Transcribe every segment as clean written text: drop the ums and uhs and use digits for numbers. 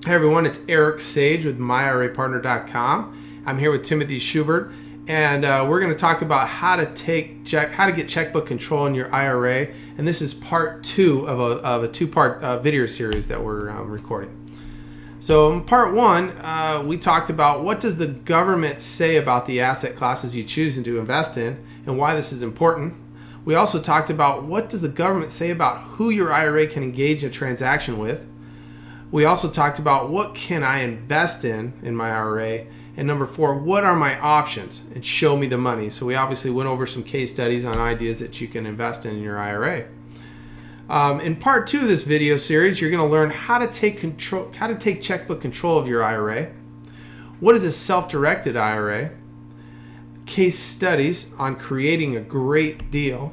Hey everyone, it's Eric Sage with myirapartner.com. I'm here with Timothy Schubert, and we're going to talk about how to get checkbook control in your IRA. And this is part 2 of a two-part video series that we're recording. So in part 1, we talked about what does the government say about the asset classes you choose to invest in and why this is important. We also talked about what does the government say about who your IRA can engage in a transaction with. We also talked about what can I invest in my IRA, and number 4, what are my options, and show me the money. So we obviously went over some case studies on ideas that you can invest in your IRA. In part 2 of this video series, you're going to learn how to take checkbook control of your IRA. What is a self-directed IRA? Case studies on creating a great deal,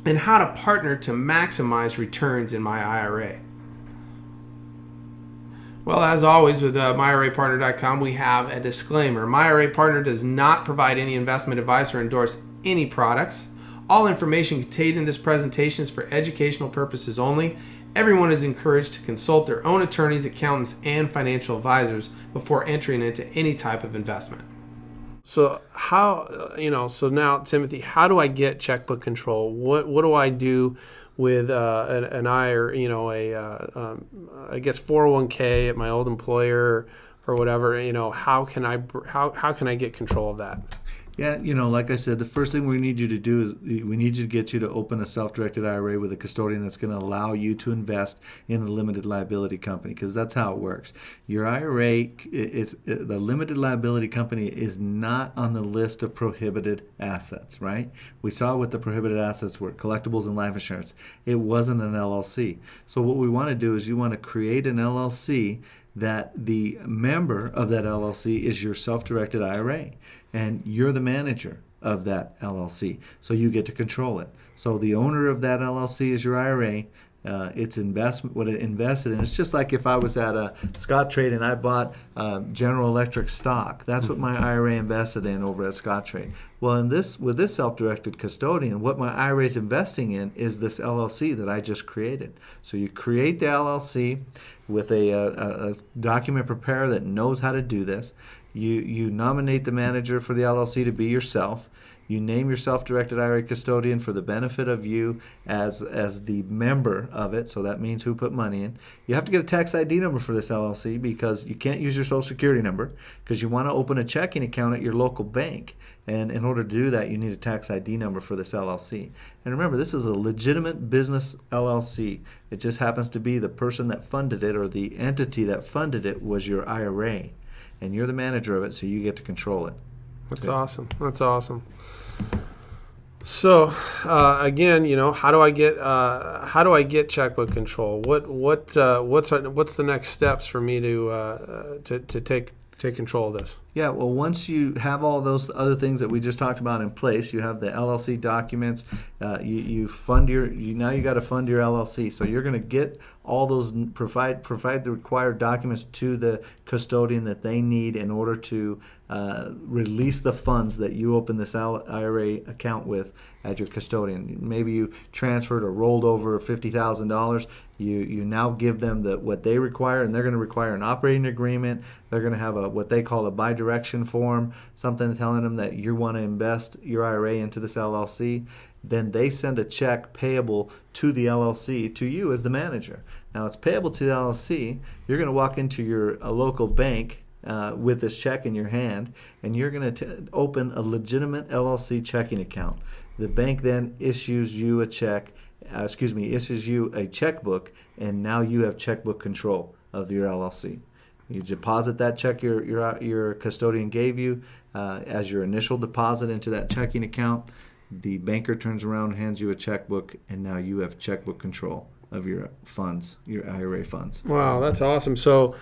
and how to partner to maximize returns in my IRA. Well, as always with myirapartner.com, we have a disclaimer. My IRA Partner does not provide any investment advice or endorse any products. All information contained in this presentation is for educational purposes only. Everyone is encouraged to consult their own attorneys, accountants, and financial advisors before entering into any type of investment. So so now, Timothy, how do I get checkbook control? What do I do with an IRA, I guess 401k at my old employer or whatever? How can I get control of that? Yeah, like I said, the first thing we need you to do is we need you to get you to open a self-directed IRA with a custodian that's going to allow you to invest in a limited liability company, because that's how it works. Your IRA the limited liability company is not on the list of prohibited assets, right? We saw what the prohibited assets were, collectibles and life insurance. It wasn't an LLC. So what we want to do is you want to create an LLC that the member of that LLC is your self-directed IRA, and you're the manager of that LLC, so you get to control it. So the owner of that LLC is your IRA. Its investment, what it invested in. It's just like if I was at a Scottrade and I bought General Electric stock. That's what my IRA invested in over at Scottrade. Well, with this self-directed custodian, what my IRA is investing in is this LLC that I just created. So you create the LLC with a document preparer that knows how to do this. You nominate the manager for the LLC to be yourself. You name your self-directed IRA custodian for the benefit of you as the member of it, so that means who put money in. You have to get a tax ID number for this LLC because you can't use your Social Security number, because you want to open a checking account at your local bank. And in order to do that, you need a tax ID number for this LLC. And remember, this is a legitimate business LLC. It just happens to be the person that funded it, or the entity that funded it, was your IRA. And you're the manager of it, so you get to control it. That's awesome. That's awesome. So again, how do I get checkbook control? What's the next steps for me to take control of this? Yeah, well, once you have all those other things that we just talked about in place, you have the LLC documents. Now you got to fund your LLC. So you're going to get all those, provide the required documents to the custodian that they need in order to release the funds that you open this IRA account with at your custodian. Maybe you transferred or rolled over $50,000. You now give them what they require, and they're going to require an operating agreement. They're going to have what they call a bidirection form, something telling them that you want to invest your IRA into this LLC. Then they send a check payable to the LLC to you as the manager. Now it's payable to the LLC. You're going to walk into your local bank with this check in your hand, and you're going to open a legitimate LLC checking account. The bank then issues you a checkbook, and now you have checkbook control of your LLC. You deposit that check your custodian gave you as your initial deposit into that checking account. The banker turns around and hands you a checkbook, and now you have checkbook control of your funds, your IRA funds. Wow, that's awesome. So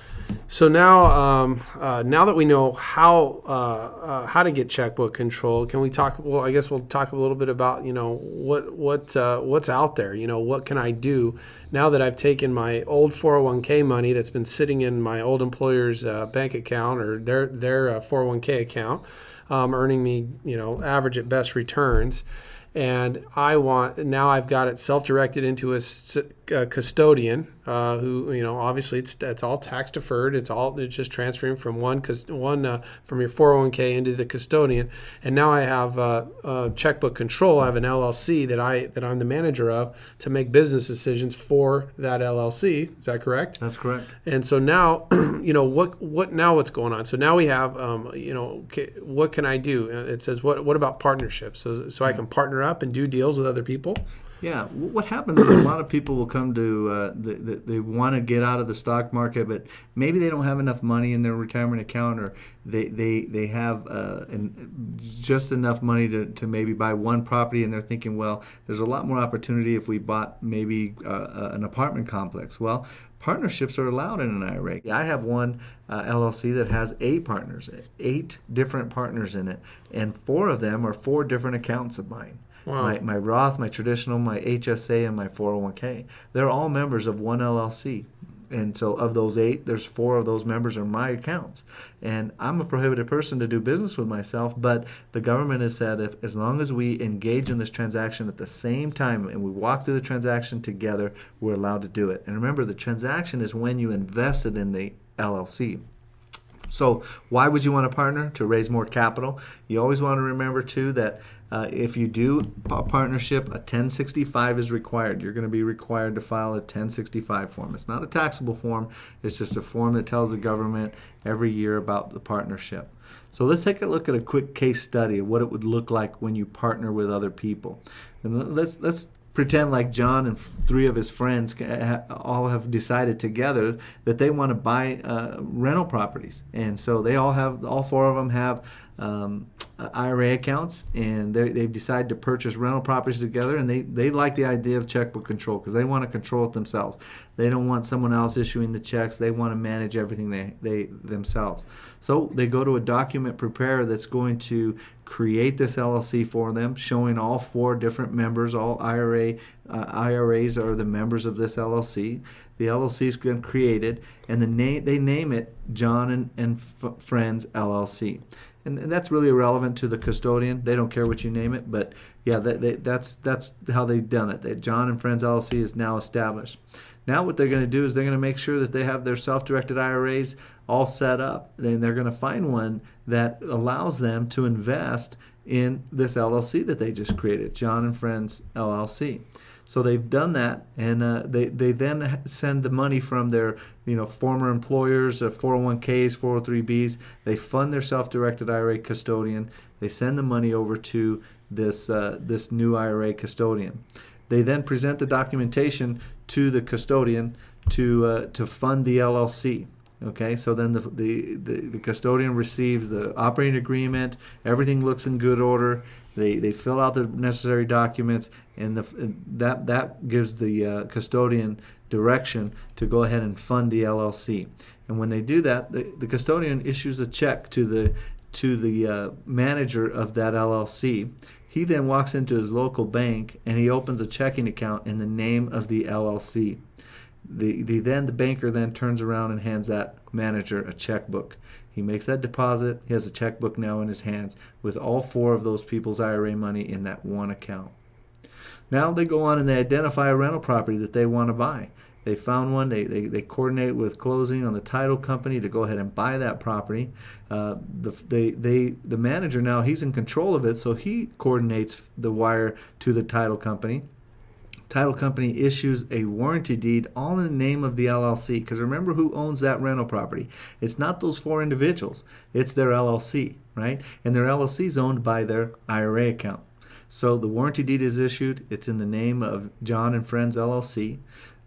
now that we know how to get checkbook control, can we talk? Well, I guess we'll talk a little bit about what's out there. What can I do now that I've taken my old 401k money that's been sitting in my old employer's bank account, or their 401k account, earning me average at best returns. and now I've got it self-directed into a custodian who, obviously it's all tax deferred. It's just transferring from one from your 401k into the custodian, and now I have checkbook control. I have an LLC that I'm the manager of to make business decisions for that LLC. Is that correct? That's correct. And so now, what's going on? So now we have, okay, what can I do? It says, what about partnerships? So I can partner up and do deals with other people. Yeah, what happens is a lot of people will come to they want to get out of the stock market, but maybe they don't have enough money in their retirement account, or they have just enough money to maybe buy one property, and they're thinking, well, there's a lot more opportunity if we bought maybe an apartment complex. Well, partnerships are allowed in an IRA. I have one LLC that has 8 partners, 8 different partners in it, and 4 of them are 4 different accounts of mine. Wow. My Roth, my traditional, my HSA, and my 401k. They're all members of one LLC. And so of those 8, there's 4 of those members are my accounts. And I'm a prohibited person to do business with myself, but the government has said as long as we engage in this transaction at the same time and we walk through the transaction together, we're allowed to do it. And remember, the transaction is when you invested in the LLC. So why would you want to partner? To raise more capital. You always want to remember, too, that if you do a partnership, a 1065 is required. You're going to be required to file a 1065 form. It's not a taxable form. It's just a form that tells the government every year about the partnership. So let's take a look at a quick case study of what it would look like when you partner with other people. And let's pretend like John and 3 of his friends all have decided together that they want to buy rental properties. And so all 4 of them have IRA accounts, and they've decided to purchase rental properties together, and they like the idea of checkbook control because they want to control it themselves. They don't want someone else issuing the checks. They want to manage everything they themselves. So they go to a document preparer that's going to create this LLC for them, showing all 4 different members, all IRAs are the members of this LLC. The LLC is created, and they name it John and Friends LLC. And that's really irrelevant to the custodian. They don't care what you name it, but yeah, that's how they've done it. That John and Friends LLC is now established. Now what they're going to do is they're going to make sure that they have their self-directed IRAs all set up. Then they're going to find one that allows them to invest in this LLC that they just created, John and Friends LLC. So they've done that, and they then send the money from their former employers, 401ks, 403bs. They fund their self-directed IRA custodian. They send the money over to this new IRA custodian. They then present the documentation to the custodian to fund the LLC. Okay, so then the custodian receives the operating agreement. Everything looks in good order. They fill out the necessary documents, and that gives the custodian direction to go ahead and fund the LLC. And when they do that, the custodian issues a check to the manager of that LLC. He then walks into his local bank and he opens a checking account in the name of the LLC. The banker then turns around and hands that manager a checkbook. He makes that deposit. He has a checkbook now in his hands with all 4 of those people's IRA money in that one account. Now they go on and they identify a rental property that they want to buy. They found one. They coordinate with closing on the title company to go ahead and buy that property. The manager now, he's in control of it, so he coordinates the wire to the title company. Title company issues a warranty deed all in the name of the LLC, because remember who owns that rental property. It's not those 4 individuals. It's their LLC, right? And their LLC is owned by their IRA account. So the warranty deed is issued. It's in the name of John and Friends LLC.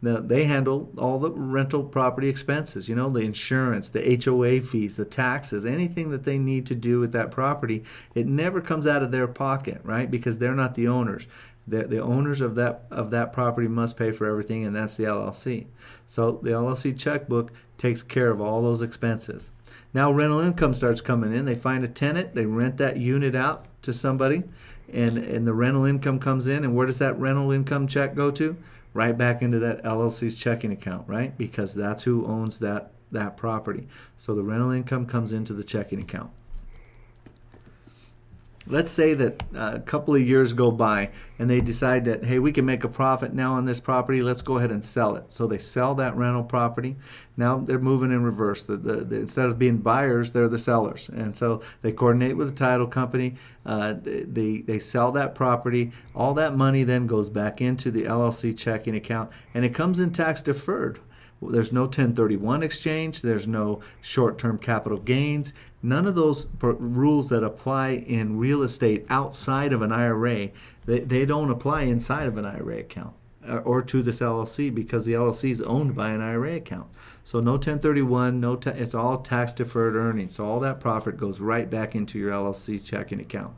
Now, they handle all the rental property expenses, the insurance, the HOA fees, the taxes, anything that they need to do with that property. It never comes out of their pocket, right? Because they're not the owners. The owners of that property must pay for everything, and that's the LLC. So the LLC checkbook takes care of all those expenses. Now rental income starts coming in. They find a tenant. They rent that unit out to somebody, and the rental income comes in. And where does that rental income check go to? Right back into that LLC's checking account, right? Because that's who owns that property. So the rental income comes into the checking account. let's say that a couple of years go by and they decide that, hey, we can make a profit now on this property. Let's go ahead and sell it. So they sell that rental property. Now they're moving in reverse. Instead of being buyers, they're the sellers. And so they coordinate with the title company. They sell that property. All that money then goes back into the LLC checking account, and it comes in tax deferred. There's no 1031 exchange. There's no short-term capital gains. None of those rules that apply in real estate outside of an IRA, they don't apply inside of an IRA account or to this LLC, because the LLC is owned by an IRA account. So no 1031, it's all tax-deferred earnings. So all that profit goes right back into your LLC checking account.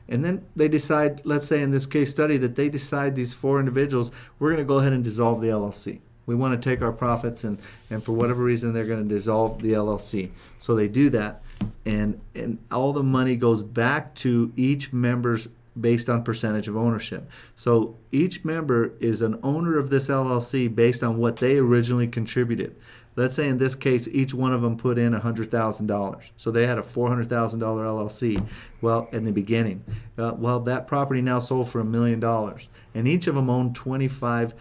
And then they decide, let's say in this case study, that they decide, these four individuals, we're going to go ahead and dissolve the LLC. We want to take our profits, and for whatever reason, they're going to dissolve the LLC. So they do that, and all the money goes back to each member's based on percentage of ownership. So each member is an owner of this LLC based on what they originally contributed. Let's say in this case, each one of them put in $100,000. So they had a $400,000 LLC. Well, in the beginning, that property now sold for $1 million, and each of them owned 25%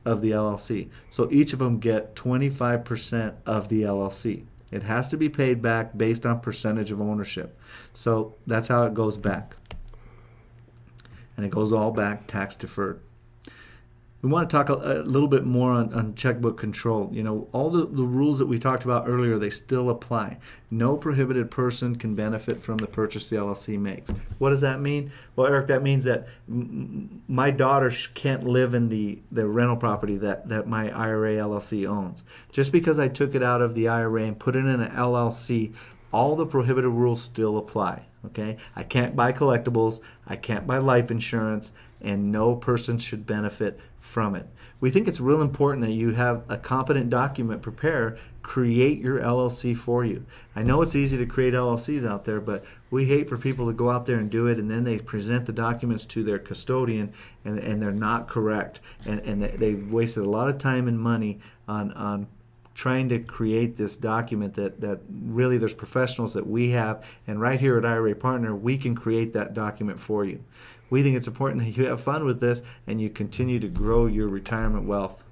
of the LLC. So each of them get 25% of the LLC. It has to be paid back based on percentage of ownership. So that's how it goes back. And it goes all back tax deferred. We want to talk a little bit more on checkbook control. All the rules that we talked about earlier, they still apply. No prohibited person can benefit from the purchase the LLC makes. What does that mean? Well, Eric, that means that my daughter can't live in the rental property that my IRA LLC owns. Just because I took it out of the IRA and put it in an LLC, all the prohibited rules still apply. Okay? I can't buy collectibles, I can't buy life insurance, and no person should benefit from it. We think it's real important that you have a competent document prepared, create your LLC for you. I know it's easy to create LLCs out there, but we hate for people to go out there and do it, and then they present the documents to their custodian, and they're not correct, and they've wasted a lot of time and money on trying to create this document that really there's professionals that we have, and right here at IRA Partner, we can create that document for you. We think it's important that you have fun with this and you continue to grow your retirement wealth.